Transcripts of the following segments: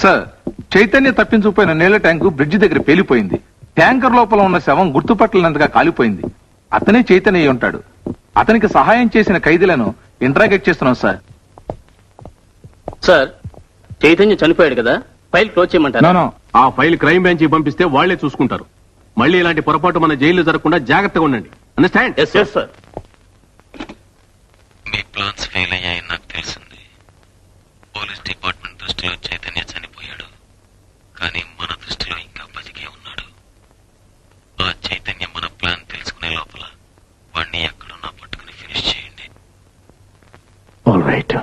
Sir, Chaitanya తప్పించుకుపోయిన నీళ్ల tank bridge దగ్గర పేలిపోయింది. Tanker లోపల ఉన్న శవం గుర్తుపట్టలేనంతగా కాలిపోయింది. అతనే చైతన్య అయి ఉంటాడు. అతనికి సహాయం చేసిన ఖైదీలను ఇంట్రాగేట్ చేస్తున్నాం సార్. సార్, చైతన్య చనిపోయాడు కదా, ఫైల్ క్లోజ్ చేయమంటారా? ఆ ఫైల్ క్రైమ్ బ్రాంచ్ పంపిస్తే వాళ్లే చూసుకుంటారు. మళ్ళీ ఇలాంటి పొరపాటు మన జైల్లో జరగకుండా జాగ్రత్తగా ఉండండి. అండర్స్టాండ్? Yes sir. మీ ప్లాన్స్ ఫెయిల్ అయ్యాయని నాకు తెలిసింది. పోలీస్ డిపార్ట్మెంట్ దృష్టిలో చైతన్య చనిపోయాడు, కానీ మన దృష్టిలో ఇంకా బతికే ఉన్నాడు. ఆ చైతన్య మన ప్లాన్ తెలుసుకునే లోపల వాడిని ఎక్కడున్నా పట్టుకుని ఫినిష్ చేయండి. All right.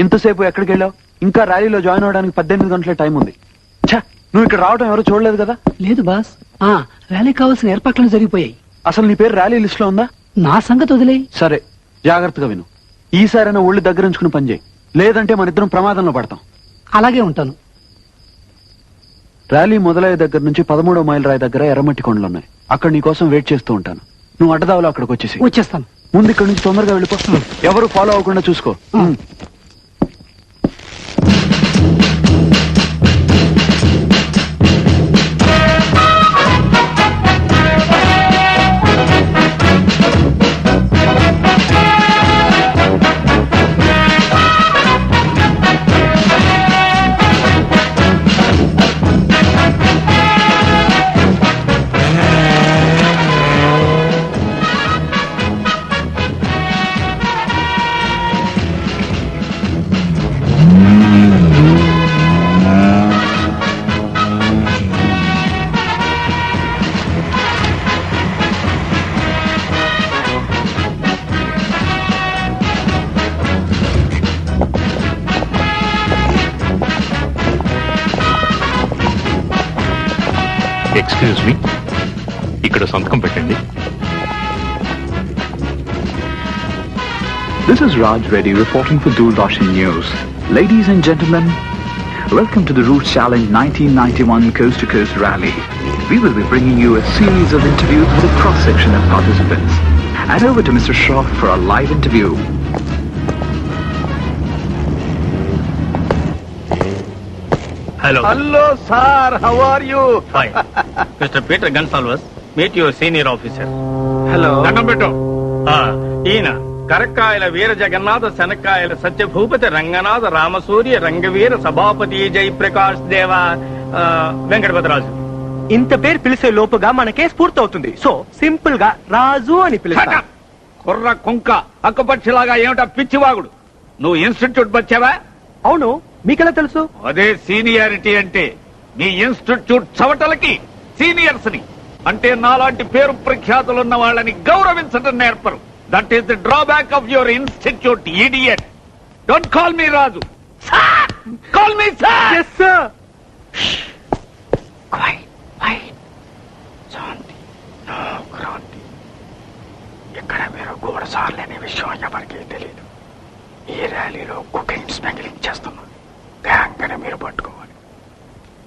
ఇంతసేపు ఎక్కడికి వెళ్ళావు? ఇంకా ర్యాలీలో జాయిన్ అవడానికి 18 గంటల టైం ఉంది. నువ్వు ఇక్కడ రావడం ఎవరు చూడలేదు కదా? లేదు బాస్, ర్యాలీ కావాల్సిన ఏర్పాట్లను జరిగిపోయాయి. అసలు నీ పేరు ర్యాలీ లిస్ట్ లో ఉందా? నా సంగతి వదిలే. సరే, జాగ్రత్తగా విను. ఈసారైనా ఒళ్ళు దగ్గరించుకుని పనిచేయి, లేదంటే మన ఇద్దరం ప్రమాదంలో పడతాం. అలాగే ఉంటాను. ర్యాలీ మొదలయ్యే దగ్గర నుంచి 13వ మైల్ రాయి దగ్గర ఎర్రమట్టి కొండలున్నాయి. అక్కడ నీ కోసం వెయిట్ చేస్తూ ఉంటాను. నువ్వు అడ్డదావులో అక్కడికి వచ్చేస్తాను. ముందు ఇక్కడ నుంచి తొందరగా వెళ్ళిపో. ఎవరు ఫాలో అవ్వకుండా చూసుకో. ఎక్స్క్యూజ్ మీ, ఇక్కడ సంతకం పెట్టండి. This is Raj Reddy reporting for Doordarshan News. Ladies and gentlemen, welcome to the Route Challenge 1991 Coast to Coast Rally. We will be bringing you a series of interviews with a cross-section of participants. And over to Mr. Shroff for a live interview. Hello sir, how are you? Fine. Mr. Peter Gonsalves, meet your senior officer. Hello. ఈయన కరక్కాయల వీర జగన్నాథ శనక్కాయల సత్యభూపతి రంగనాథ రామసూర్య రంగవీర సభాపతి జయప్రకాష్ దేవ వెంకటపతిరాజు. ఇంత పేరు పిలిచే లోపుగా మన case పూర్తవుతుంది. So simple గా రాజు అని పిలుస్తా. కుర్ర కుంక అక్కపక్షిలాగా ఏమిటా పిచ్చివాగుడు? నువ్వు ఇన్స్టిట్యూట్ వచ్చావా? అవును, మీకెలా తెలుసు? అదే సీనియారిటీ అంటే. మీ ఇన్స్టిట్యూట్ చవటలకి సీనియర్స్ ని, అంటే నాలాంటి పేరు ప్రఖ్యాతులున్న వాళ్ళని గౌరవించడం నేర్పరు. That is the drawback of your institute, idiot. Don't call me Raju, call me sir. yes sir. Shanti, no Kranti. ఇక్కడ మీరు గోడసార్లేని విషయం ఎవరికీ తెలియదు. ఈ ర్యాలీలో కుకింగ్ స్మగ్లింగ్ చేస్తున్నాం. గ్యాంగ్ అని మీరు పట్టుకోవాలి.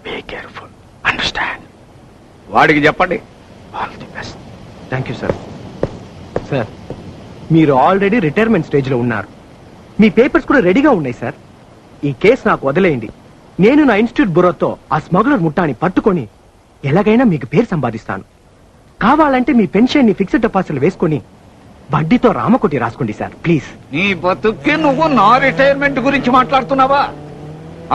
Be careful, understand? వాడికి చెప్పండి. All the best. Thank you sir. Sir, మీరు ఆల్రెడీ రిటైర్మెంట్ స్టేజ్ లో ఉన్నారు. మీ పేపర్స్ కూడా రెడీగా ఉన్నాయి సార్. ఈ కేసు నాకు వదిలేయండి. నేను నా ఇన్స్టిట్యూట్ బురోతో ఆ స్మగ్లర్ ముఠాని పట్టుకొని ఎలాగైనా మీకు పేరు సంపాదిస్తాను. కావాలంటే మీ పెన్షన్ ని ఫిక్స్డ్ డిపాజిట్లు వేసుకుని వడ్డీతో రామకోటి రాసుకోండి సార్, ప్లీజ్. నీ బతుక్కి నువ్వు నా రిటైర్మెంట్ గురించి మాట్లాడుతున్నావా?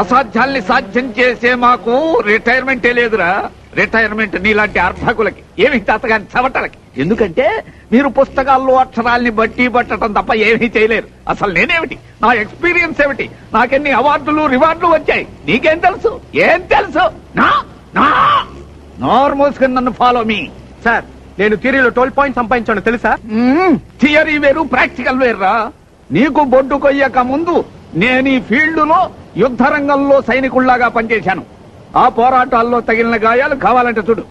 అసాధ్యాల్ని సాధ్యం చేసే మాకు రిటైర్మెంటే లేదురా. రిటైర్మెంట్ నీలాంటి అర్భకులకి ఏమీ చేతగాని చవటలకి. ఎందుకంటే మీరు పుస్తకాల్లో అక్షరాల్ని బట్టి పట్టడం తప్ప ఏమీ చేయలేరు. అసలు నేనేమిటి, నా ఎక్స్పీరియన్స్ ఏమిటి, నాకెన్ని అవార్డులు రివార్డులు వచ్చాయి నీకేం తెలుసు? ఏం తెలుసు? నార్మల్స్ నన్ను ఫాలో మీ. సార్, నేను థియరీలో 12 పాయింట్స్ సంపాదించాను తెలుసా? థియరీ వేరు, ప్రాక్టికల్ వేర్రా. నీకు బొడ్డు కొయ్యక ముందు నేను ఈ ఫీల్డ్ లో యుద్ధ రంగంలో సైనికుల్లాగా పనిచేశాను. ఆ పోరాటాల్లో తగిలిన గాయాలు కావాలంటే చూడు.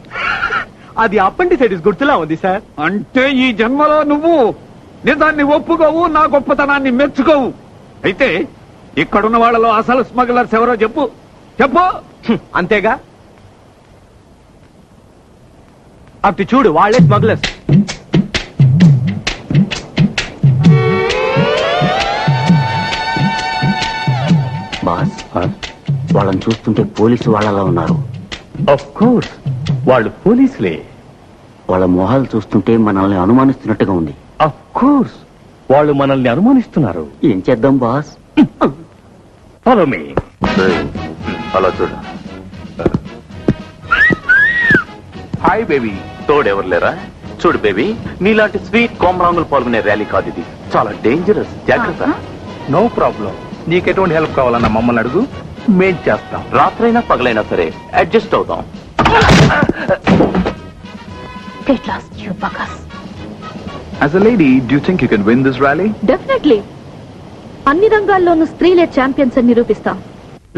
అది అపెండిసైటిస్ గుర్తులా ఉంది సార్. అంటే ఈ జన్మలో నువ్వు నిజాన్ని ఒప్పుకోవు, నా గొప్పతనాన్ని మెచ్చుకోవు. అయితే ఇక్కడున్న వాళ్ళలో అసలు స్మగ్లర్స్ ఎవరో చెప్పు చెప్పు. అంతేగా, అటు చూడు, వాళ్ళే స్మగ్లర్స్. బాస్, వాళ్ళని చూస్తుంటే పోలీసు వాళ్ళలా ఉన్నారు. ఆఫ్ కోర్స్ వాళ్ళు పోలీసులే. వాళ్ళ మొహాలు చూస్తుంటే మనల్ని అనుమానిస్తున్నట్టుగా ఉంది. ఆఫ్ కోర్స్ వాళ్ళు మనల్ని అనుమానిస్తున్నారు. ఏం చేద్దాం బాస్? Follow me. అలా చూడు. Hi baby. తోడెవరు లేరా? చూడు బేబీ, నీలాంటి స్వీట్ కోమరాంగులు పాల్గొనే ర్యాలీ కాదు ఇది. చాలా డేంజరస్, జాగ్రత్త. No problem. నీకెటువంటి హెల్ప్ కావాలన్నా మమ్మల్ని అడుగు, మేం చేస్తాం. రాత్రైనా పగలైనా సరే అడ్జస్ట్ అవుతాం. Get lost, you buggers. As a lady, do you think you can win this rally? Definitely. అన్ని రంగాల్లోనూ స్త్రీలే ఛాంపియన్స్ అని నిరూపిస్తాం.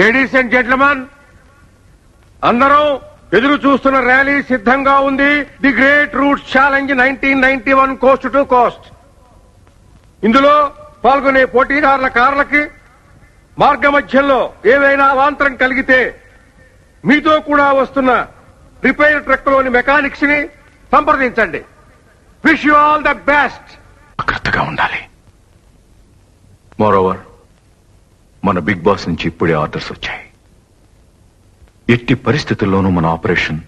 లేడీస్ అండ్ జెంట్లమెన్, అందరూ ఎదురు చూస్తున్న ర్యాలీ సిద్ధంగా ఉంది. The great route challenge 1991 coast to coast. ఇందులో పాల్గొనే పోటీదారుల కార్లకి మార్గ మధ్యంలో ఏదైనా అవాంతరం కలిగితే మీతో కూడా వస్తున్న రిపేర్ ట్రక్ లోని మెకానిక్స్ ని సంప్రదించండి. Wish you all the best. జాగ్రత్తగా ఉండాలి. మోరోవర్, మన బిగ్ బాస్ నుంచి ఇప్పుడే ఆర్డర్స్ వచ్చాయి. ఎట్టి పరిస్థితుల్లోనూ మన ఆపరేషన్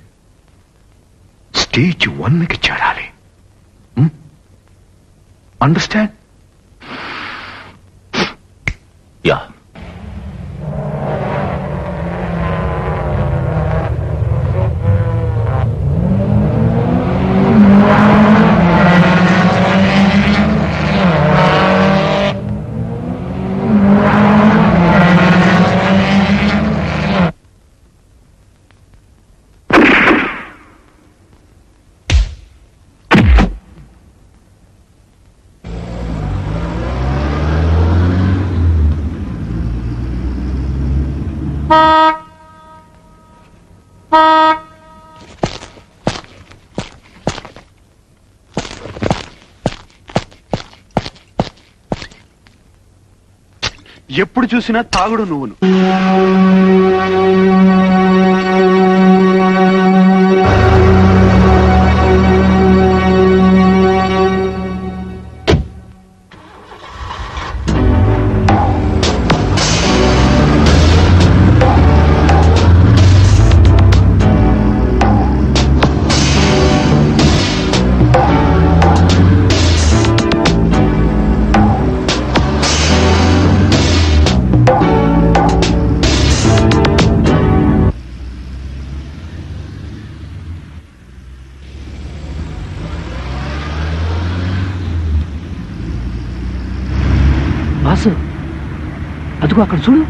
స్టేజ్ 1కి చేరాలి. అండర్స్టాండ్? యా. ఎప్పుడు చూసినా తాగుడు నువ్వును. బాసు, అదిగో అక్కడ చూడు.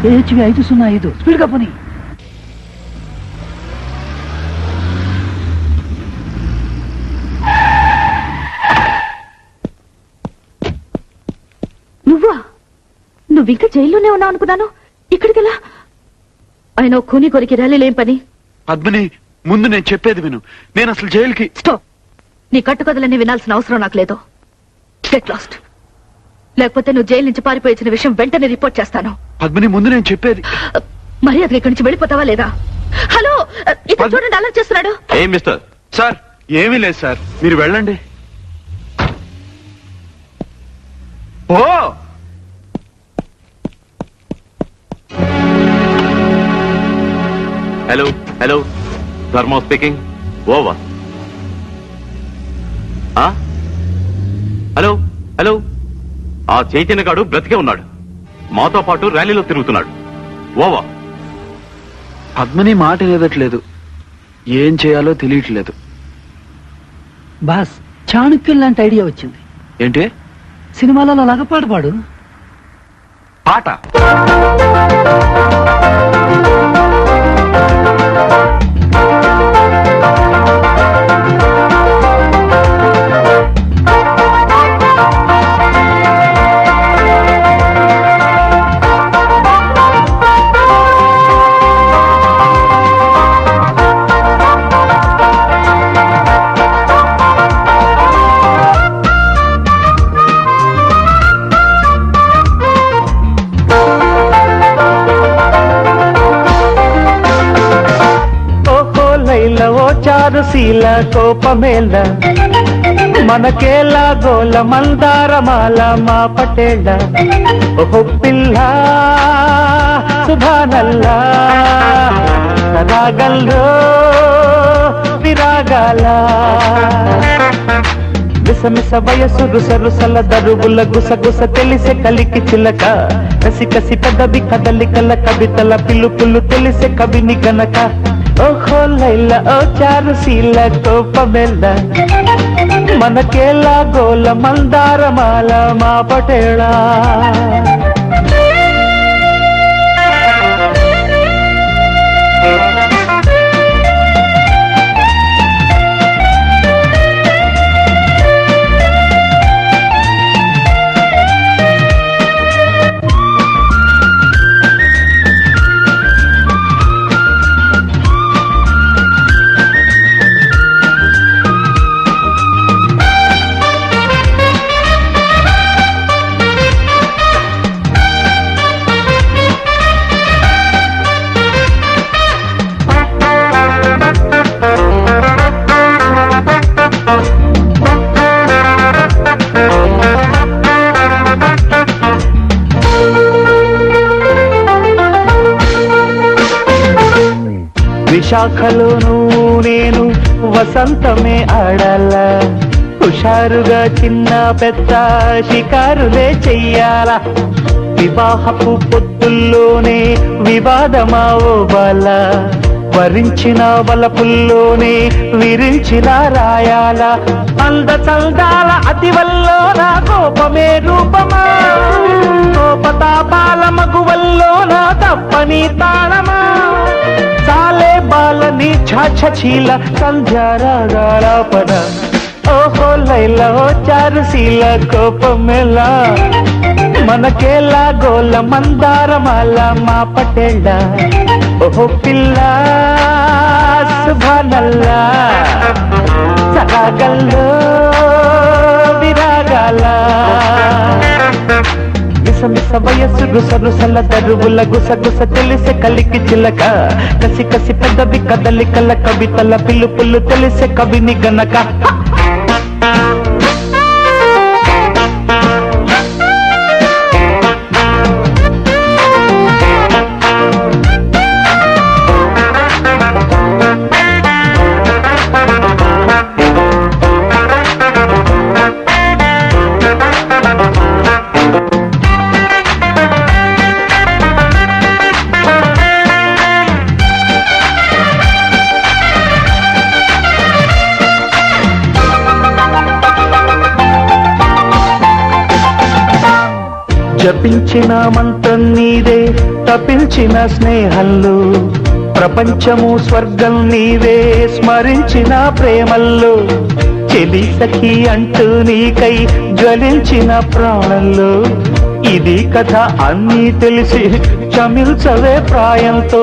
AHV 505 స్పీడ్ గా పోనీ. నువ్వా? నువ్వింకా జైల్లోనే ఉన్నావు అనుకున్నాను. ఇక్కడికెలా? ఆయన కూని కొరికి ర్యాలీలేం పని? పద్మిని, ముందు నేను చెప్పేది విను. నేను అసలు జైలుకి. స్టాప్. నీ కట్టుకథలన్నీ వినాల్సిన అవసరం నాకు లేదు. Get lost. లేకపోతే నువ్వు జైలు నుంచి పారిపోయించిన విషయం వెంటనే రిపోర్ట్ చేస్తాను. పద్మిని, ముందు నేను చెప్పేది. మరి అది ఇక్కడి నుంచి వెళ్ళిపోతావా లేదా? హలో, ఇక్కడ చూడండి, అలా చేస్తున్నాడు. ఏ మిస్టర్? సార్, ఏమీ లేదు సార్, మీరు వెళ్ళండి. ఓ, హలో హలో, ధర్మ స్పీకింగ్. ఓవర్. హలో హలో, ఆ చైతన్య గాడు బ్రతికే ఉన్నాడు. మాతో పాటు ర్యాలీలో తిరుగుతున్నాడు. ఓవర్. పద్మని మాట లేదట్లేదు, ఏం చేయాలో తెలియట్లేదు. బాస్ చాణక్యం లాంటి ఐడియా వచ్చింది. ఏంటి సినిమాలలో లాగా పాట పాడు. పాట? చారుశీల కోపమేళ మనకేలా గోల మందారమాల మా పటేళ ఓహో పిల్ల సుభానల్లా రాగల్రో విరాగాల మిసమిస వయసు రుసరుసల దరువుల గుసగుస తెలిసే కలికి చిలక కసి కసి పెదవి కదలికల కవితల పిలుపులు తెలిసే కవిని గనక ఓహో లైల ఓ చారుశీల కోపమెల్ల మనకేలా గోల మందారమాల మా పటేళ విశాఖలోను నేను వసంతమే ఆడాల హుషారుగా చిన్న పెద్ద షికారులే చెయ్యాల వివాహపు పొద్దుల్లోనే వివాదమా ఓ బాల వరించిన వలపుల్లోనే విరించిన రాయాల అంద చల్దాల అతివల్లో నా కోపమే రూపమా కోపతాపాల మగువల్లో నా తప్పని తాళమా చాలే బాలని ఛాఛీల సంధ్యారాగాళాపన ఓహో లైల ఓ చారుశీల కోపమెలా మనకేలా గోల మందారమాల మా పటేళ ఓహో పిల్ల సుభానల్లా సరాగల్లో విరాగాల మిసమిస వయసు రుసరుసల దరువుల గుసగుస తెలిసే కలికి చిలక కసి కసి పెదవి కదలికల కవితల పిలుపులు తెలిసే కవిని గనక జపించిన మంత్రం నీదే తపించిన స్నేహంలో ప్రపంచము స్వర్గం నీవే స్మరించిన ప్రేమల్లో చెలి సఖి అంటూ నీకై జ్వలించిన ప్రాణంలో ఇది కథ అన్నీ తెలిసి చమిల్చవే ప్రాయంతో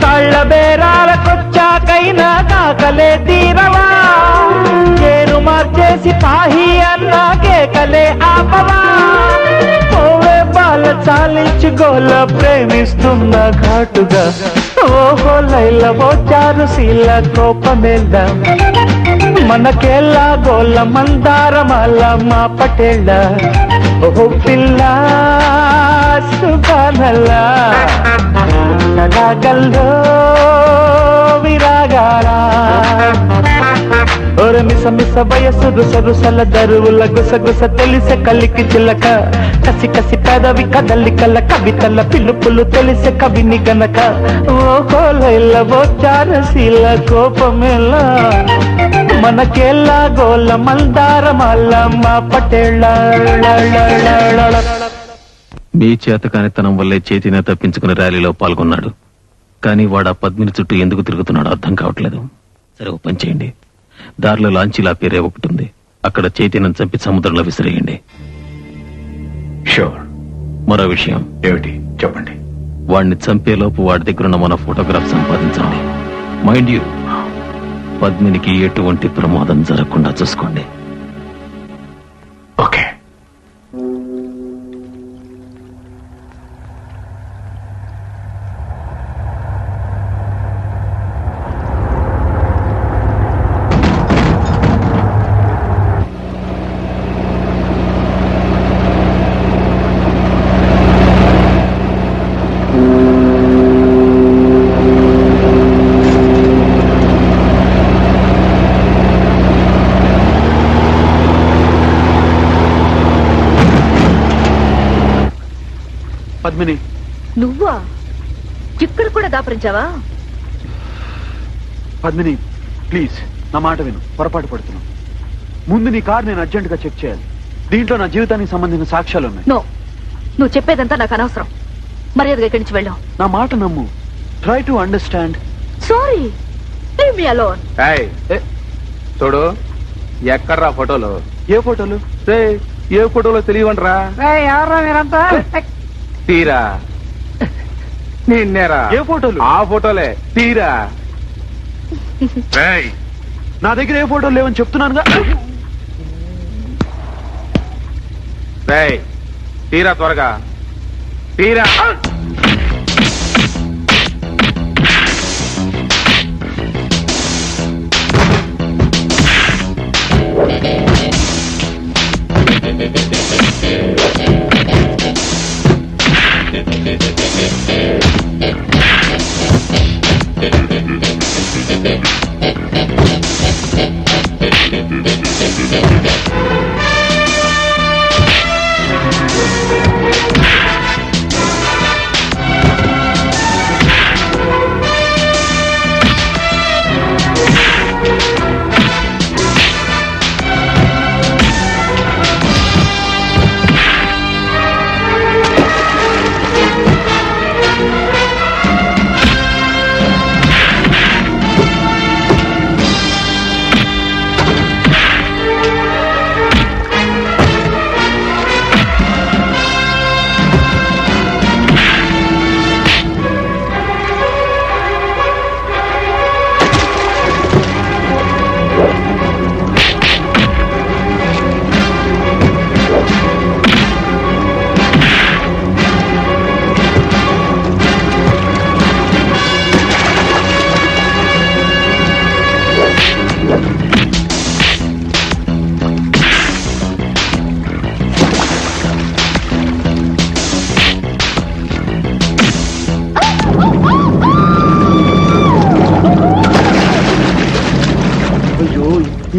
కళ్ళ బేరాలకొచ్చాకైనా కాకలే తీరవా నేను మార్చేసి పాహి అన్నా కేకలే ఆపవా బాల చాలించి గోల ప్రేమిస్తున్న ఘాటుగా ఓహో లైల ఓ చారుశీల కోపమేళ మనకేలా గోల మందారమాల మా పటేళ ఓహో పిల్ల సుభానల్లా రాగల్లో విరాగాల ఓ ఓరె మిస మిస వయసు రుస రుసల దరువుల గుస గుస తెలిసే కలికి చిల్లక కసి కసి పెదవి కదలి కల్ల కవితల పిలుపులు తెలిసే కవిని గనక ఓహో లైల చారశీల కోపమేలా మనకేలా గోల మందార మల్లమ్మ పటేళ్ళ. మీ చేతకానితనం వల్లే చైతన్య తప్పించుకుని ర్యాలీలో పాల్గొన్నాడు. కానీ వాడు ఆ పద్మిని చుట్టూ ఎందుకు తిరుగుతున్నాడో అర్థం కావట్లేదు. సరే, ఓ పని చేయండి. దారిలో లాంచీలా పేరే ఒకటి ఉంది, అక్కడ చైతన్యం చంపి సముద్రంలో విసిరేయండి. షూర్. మరో విషయం ఏమిటి చెప్పండి. వాడిని చంపేలోపు వాడి దగ్గరున్న మన ఫోటోగ్రాఫ్ సంపాదించండి. మైండ్ యూ, పద్మినికి ఎటువంటి ప్రమాదం జరగకుండా చూసుకోండి. ఓకే. పద్మిని, నువ్వా? ఇక్కడ కూడా దాపరించావా? పద్మిని ప్లీజ్ నా మాట విను. పొరపాటు పడుతున్నావు. ముందు నీ కార్ నేను అర్జెంట్ గా చెక్ చేయాలి. దీంట్లో నా జీవితానికి సంబంధించిన సాక్ష్యాలు ఉన్నాయి. నో, నువ్వు చెప్పేదంతా నాకు అనవసరం. మర్యాదగా ఇక్కడి నుంచి వెళ్ళావు. నా మాట నమ్ము. Try to understand. Sorry, leave me alone. చూడు, ఎక్కడ్రా ఫోటోలు? ఏ ఫోటోలు? ఏ ఫోటోలో తెలియవంటరా? ఎవరా మీరంతా? తీరా నిన్నేరా? ఏ ఫోటోలు? ఆ ఫోటోలే. తీరా. నా దగ్గర ఏ ఫోటోలు లేవని చెప్తున్నానుగా. తీరా, త్వరగా తీరా.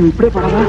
ఇప్పుడే పడాలా?